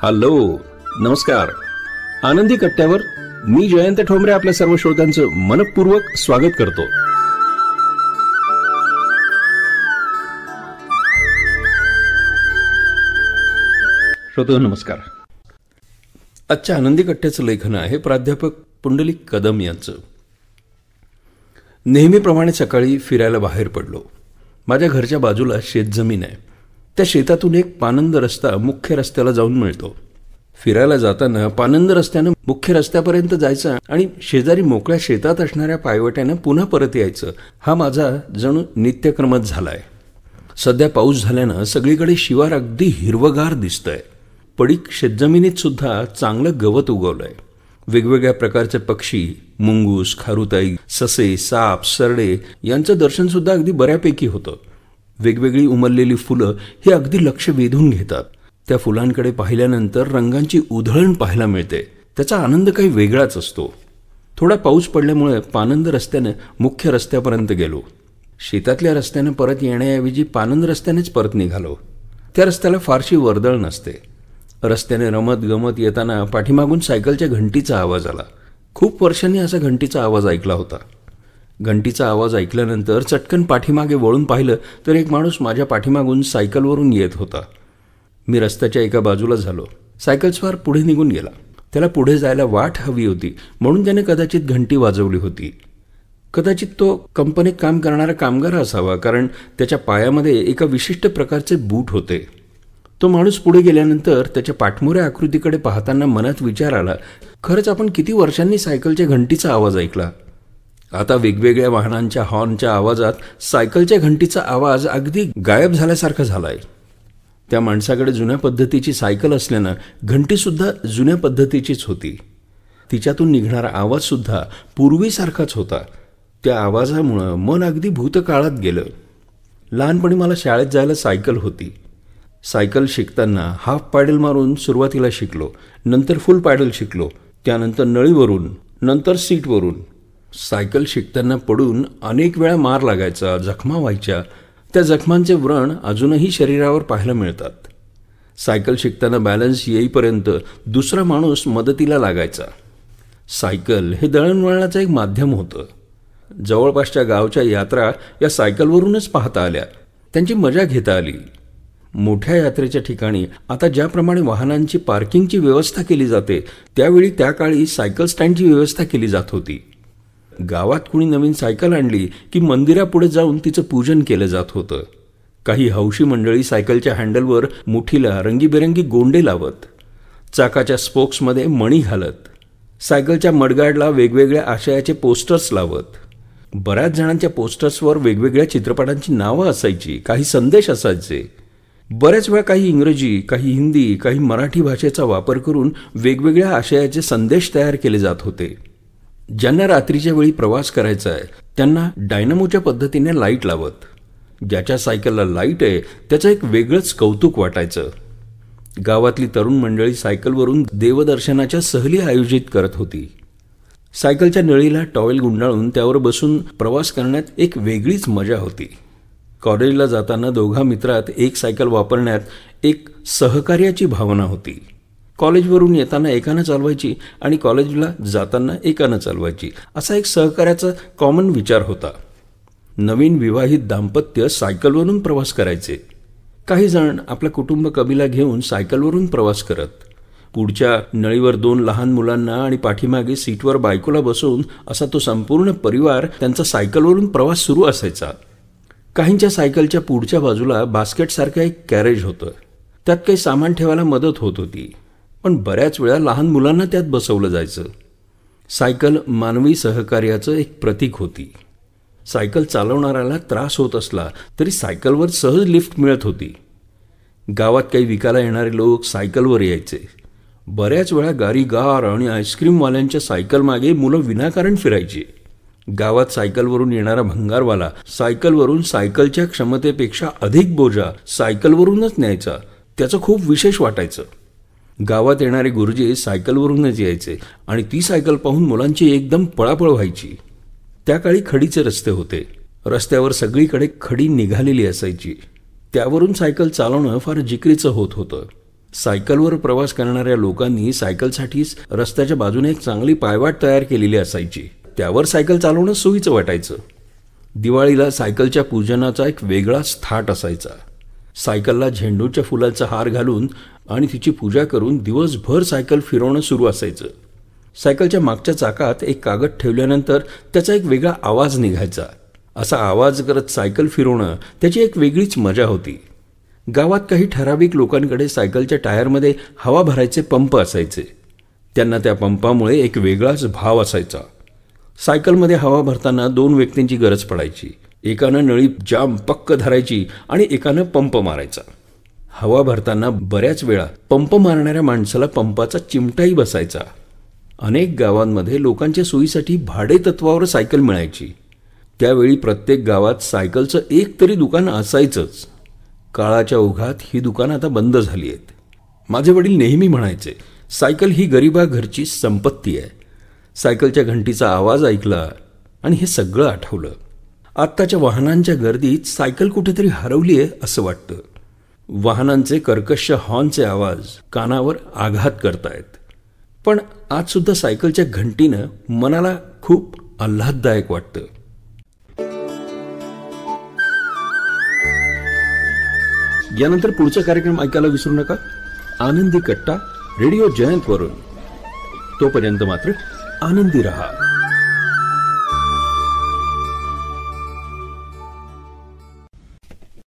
Hello, नमस्कार. आनंदी कट्ट्यावर मी जयंत ठोंबरे आपल्या सर्व श्रोत्यांचं मनपूर्वक स्वागत करतो. श्रोतो नमस्कार. आजच्या आनंदी कट्ट्याचं लेखन आहे प्राध्यापक पुंडलिक कदम यांचं. नेहमीप्रमाणे सकाळी फिरायला बाहेर पडलो. माझ्या घरच्या बाजूला शेतजमीन आहे. त्या शेतातून एक पानंद रस्ता मुख्य रस्त्याला जाऊन मिळतो. फिरायला जाताना पानंद रस्त्यानं मुख्य रस्त्यापर्यंत जायचं आणि शेजारी मोकळ्या शेतात असणाऱ्या पायवट्यानं पुन्हा परत यायचं, हा माझा जणू नित्यक्रमच झालाय. सध्या पाऊस झाल्यानं सगळीकडे शिवार अगदी हिरवगार दिसतंय. पडीक शेतजमिनीत सुद्धा चांगलं गवत उगवलंय. वेगवेगळ्या प्रकारचे पक्षी, मुंगूस, खारुताई, ससे, साप, सरडे यांचं दर्शन सुद्धा अगदी बऱ्यापैकी होतं. वेगवेगळी उमललेली फुलं ही अगदी लक्ष वेधून घेतात. त्या फुलांकडे पाहिल्यानंतर रंगांची उधळण पाहायला मिळते. त्याचा आनंद काही वेगळाच असतो. थोडा पाऊस पडल्यामुळे पानंद रस्त्याने मुख्य रस्त्यापर्यंत गेलो. शेतातल्या रस्त्याने परत येण्याऐवजी पानंद रस्त्यानेच परत निघालो. त्या रस्त्याला फारशी वर्दळ नसते. रस्त्याने रमत गमत येताना पाठीमागून सायकलच्या घंटीचा आवाज आला. खूप वर्षांनी असा घंटीचा आवाज ऐकला होता. घंटीचा आवाज ऐकल्यानंतर चटकन पाठीमागे वळून पाहिलं तर एक माणूस माझ्या पाठीमागून सायकलवरून येत होता. मी रस्त्याच्या एका बाजूला झालो. सायकलस्वार पुढे निघून गेला. त्याला पुढे जायला वाट हवी होती म्हणून त्याने कदाचित घंटी वाजवली होती. कदाचित तो कंपनीत काम करणारा कामगार असावा, कारण त्याच्या पायामध्ये एका विशिष्ट प्रकारचे बूट होते. तो माणूस पुढे गेल्यानंतर त्याच्या पाठमोऱ्या आकृतीकडे पाहताना मनात विचार आला, खरंच आपण किती वर्षांनी सायकलच्या घंटीचा आवाज ऐकला. आता वेगवेगळ्या वाहनांच्या हॉर्नच्या आवाजात सायकलच्या घंटीचा आवाज अगदी गायब झाल्यासारखा झालाय. त्या माणसाकडे जुन्या पद्धतीची सायकल असल्यानं घंटीसुद्धा जुन्या पद्धतीचीच होती. तिच्यातून निघणारा आवाजसुद्धा पूर्वीसारखाच होता. त्या आवाजामुळं मन अगदी भूतकाळात गेलं. लहानपणी मला शाळेत जायला सायकल होती. सायकल शिकताना हाफ पॅडल मारून सुरुवातीला शिकलो. नंतर फुल पॅडल शिकलो. त्यानंतर नळीवरून, नंतर सीटवरून. सायकल शिकताना पडून अनेक वेळा मार लागायचा, जखमा व्हायच्या. त्या जखमांचे व्रण अजूनही शरीरावर पाहायला मिळतात. सायकल शिकताना बॅलन्स येईपर्यंत दुसरा माणूस मदतीला लागायचा. सायकल हे दळणवळणाचं एक माध्यम होतं. जवळपासच्या गावच्या यात्रा या सायकलवरूनच पाहता आल्या. त्यांची मजा घेता आली. मोठ्या यात्रेच्या ठिकाणी आता ज्याप्रमाणे वाहनांची पार्किंगची व्यवस्था केली जाते, त्यावेळी त्या काळी सायकल स्टँडची व्यवस्था केली जात होती. गावात कुणी नवीन सायकल आणली की मंदिरापुढे जाऊन तिचं पूजन केलं जात होतं. काही हौशी मंडळी सायकलच्या हँडलवर मुठीला रंगीबेरंगी गोंडे लावत, चाकाच्या स्पोक्समध्ये मणी घालत, सायकलच्या मडगार्डला वेगवेगळ्या आशयाचे पोस्टर्स लावत. बऱ्याच जणांच्या पोस्टर्सवर वेगवेगळ्या चित्रपटांची नावं असायची, काही संदेश असायचे. बऱ्याच वेळा काही इंग्रजी, काही हिंदी, काही मराठी भाषेचा वापर करून वेगवेगळ्या आशयाचे संदेश तयार केले जात होते. ज्यांना रात्रीच्या वेळी प्रवास करायचा आहे त्यांना डायनामोच्या पद्धतीने लाईट लावत. ज्याच्या सायकलला लाईट आहे त्याचं एक वेगळंच कौतुक वाटायचं. गावातली तरुण मंडळी सायकलवरून देवदर्शनाच्या सहली आयोजित करत होती. सायकलच्या नळीला टॉवेल गुंडाळून त्यावर बसून प्रवास करण्यात एक वेगळीच मजा होती. कॉलेजला जाताना दोघा मित्रात एक सायकल वापरण्यात एक सहकार्याची भावना होती. कॉलेजवरून येताना एकानं चालवायची आणि कॉलेजला जाताना एकानं चालवायची, असा एक सहकार्याचा कॉमन विचार होता. नवीन विवाहित दाम्पत्य सायकलवरून प्रवास करायचे. काही जण आपला कुटुंब कबिला घेऊन सायकलवरून प्रवास करत. पुढच्या नळीवर 2 लहान मुलांना आणि पाठीमागे सीटवर बायकोला बसवून असा तो संपूर्ण परिवार त्यांचा सायकलवरून प्रवास सुरू असायचा. काहींच्या सायकलच्या पुढच्या बाजूला बास्केटसारखं एक कॅरेज होतं. त्यात काही सामान ठेवायला मदत होत होती, पण बऱ्याच वेळा लहान मुलांना त्यात बसवलं जायचं. सायकल मानवी सहकार्याचं एक प्रतीक होती. सायकल चालवणाऱ्याला त्रास होत असला तरी सायकलवर सहज लिफ्ट मिळत होती. गावात काही विकायला येणारे लोक सायकलवर यायचे. बऱ्याच वेळा गारीगार आणि आईस्क्रीमवाल्यांच्या सायकलमागे मुलं विनाकारण फिरायची. गावात सायकलवरून येणारा भंगारवाला सायकलवरून सायकलच्या क्षमतेपेक्षा अधिक बोजा सायकलवरूनच न्यायचा. त्याचं खूप विशेष वाटायचं. गावात येणारे गुरुजी सायकलवरूनच यायचे आणि ती सायकल पाहून मुलांची एकदम पळापळ व्हायची. त्या काळी खडीचे रस्ते होते. रस्त्यावर सगळीकडे खडी निघालेली असायची. त्यावरून सायकल चालवणं फार जिकरीचं होत होतं. सायकलवर प्रवास करणाऱ्या लोकांनी सायकलसाठीच रस्त्याच्या बाजूने एक चांगली पायवाट तयार केलेली असायची. त्यावर सायकल चालवणं सोयीचं वाटायचं. दिवाळीला सायकलच्या पूजनाचा एक वेगळाच थाट असायचा. सायकलला झेंडूच्या फुलाचा हार घालून आणि तिची पूजा करून दिवसभर सायकल फिरवणं सुरू असायचं. सायकलच्या मागच्या चाकात एक कागद ठेवल्यानंतर त्याचा एक वेगळा आवाज निघायचा. असा आवाज करत सायकल फिरवणं त्याची एक वेगळीच मजा होती. गावात काही ठराविक लोकांकडे सायकलच्या टायरमध्ये हवा भरायचे पंप असायचे. त्यांना त्या पंपामुळे एक वेगळाच भाव असायचा. सायकलमध्ये हवा भरताना 2 व्यक्तींची गरज पडायची. एकानं नळी जाम पक्क धरायची आणि एकानं पंप मारायचा. हवा भरताना बऱ्याच वेळा पंप मारणाऱ्या माणसाला पंपाचा चिमटाही बसायचा. अनेक गावांमध्ये लोकांच्या सोयीसाठी भाडे तत्वावर सायकल मिळायची. त्यावेळी प्रत्येक गावात सायकलचं एक तरी दुकान असायचंच. काळाच्या ओघात ही दुकानं आता बंद झाली आहेत. माझे वडील नेहमी म्हणायचे, सायकल ही गरिबा घरची संपत्ती आहे. सायकलच्या घंटीचा आवाज ऐकला आणि हे सगळं आठवलं. आत्ताच्या वाहनांच्या गर्दीत सायकल कुठेतरी हरवली आहे असं वाटतं. वाहनांचे कर्कश हॉर्नचे आवाज कानावर आघात करतायत. पण आजसुद्धा सायकलच्या घंटीनं मनाला खूप आल्हाददायक वाटतं. यानंतर पुढचा कार्यक्रम ऐकायला विसरू नका. आनंदी कट्टा रेडिओ जयंतवरून. तोपर्यंत मात्र आनंदी रहा.